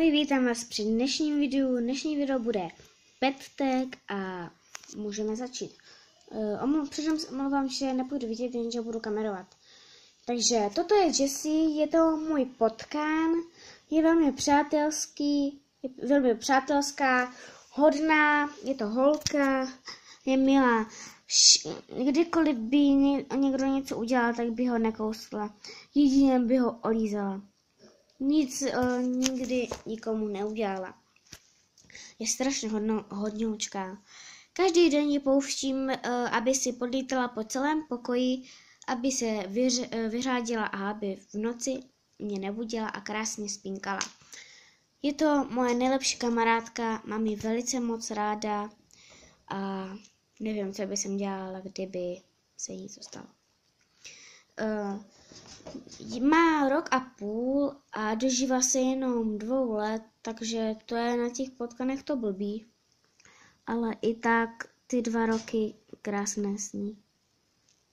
Ahoj, vítám vás při dnešním videu. Dnešní video bude pet tag a můžeme začít. Předem se omlouvám, že nepůjdu vidět, jenže budu kamerovat. Takže toto je Jessie, je to můj potkán, je velmi přátelský, je velmi přátelská, hodná, je to holka, je milá. Kdykoliv by někdo něco udělal, tak by ho nekousla, jedině by ho olízala. Nic nikdy nikomu neudělala. Je strašně hodňoučká. Každý den ji pouštím, aby si podlítala po celém pokoji, aby se vyřádila a aby v noci mě nebudila a krásně spínkala. Je to moje nejlepší kamarádka, mám ji velice moc ráda a nevím, co by jsem dělala, kdyby se jí to stalo. Má rok a půl a dožívá se jenom 2 let, takže to je na těch potkanech to blbý. Ale i tak ty 2 roky krásné sní.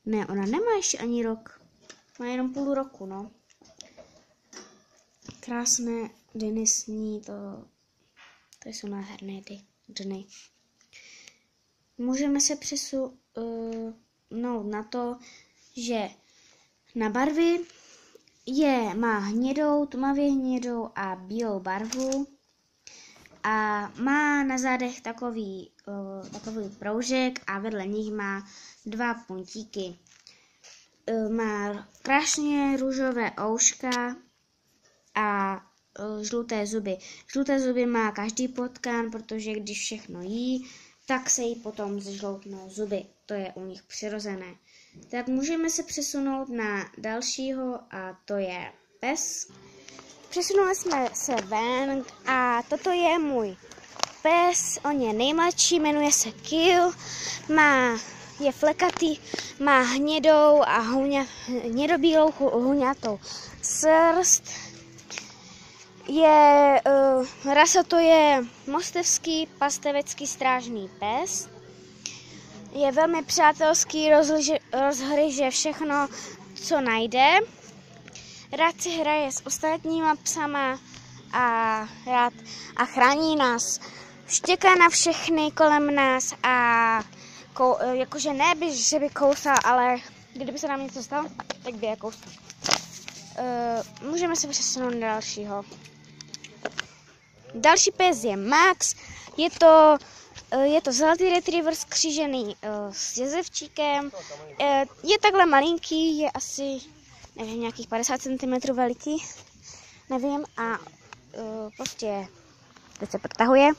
Ne, ona nemá ještě ani rok. Má jenom půl roku, no. Krásné dny sní, to jsou nádherné dny. Můžeme se přesunout na to, že na barvy má hnědou, tmavě hnědou a bílou barvu a má na zádech takový proužek a vedle nich má 2 puntíky. Má krásně růžové ouška a žluté zuby. Žluté zuby má každý potkán, protože když všechno jí, tak se jí potom zžloutnou zuby. To je u nich přirozené. Tak můžeme se přesunout na dalšího a to je pes. Přesunuli jsme se ven a toto je můj pes. On je nejmladší, jmenuje se Kill. Je flekatý, má hnědou a hnědobílou huňatou srst. Rasa to je mostevský pastevecký strážný pes. Je velmi přátelský, rozhryže všechno, co najde. Rád si hraje s ostatníma psama a chrání nás. Štěká na všechny kolem nás a jakože ne, že by kousal, ale kdyby se nám něco stalo, tak by je kousal. Můžeme se přesunout na dalšího. Další pes je Max. Je to zlatý retriever skřížený s jezevčíkem. Je takhle malinký, je asi nevím, nějakých 50 cm veliký. Nevím a prostě teď se protahuje.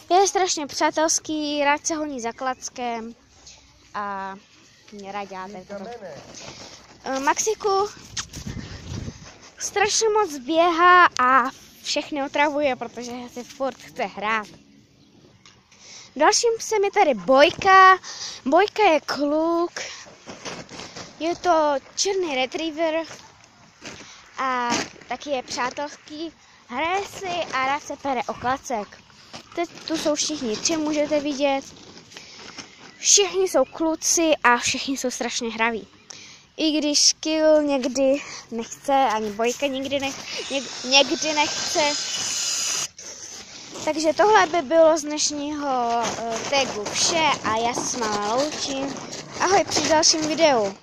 Je strašně přátelský, rád se honí za klackem a mě rád dělá toto. Maxiku strašně moc běhá a všechny otravuje, protože si furt chce hrát. Dalším psem je tady Bojka. Bojka je kluk. Je to černý retriever a taky je přátelský. Hraje si a rád se pere o klacek. Teď tu jsou všichni 3, můžete vidět. Všichni jsou kluci a všichni jsou strašně hraví. I když Kill někdy nechce, ani Bojka někdy nechce. Takže tohle by bylo z dnešního tagu vše a já se s vámi loučím. Ahoj při dalším videu.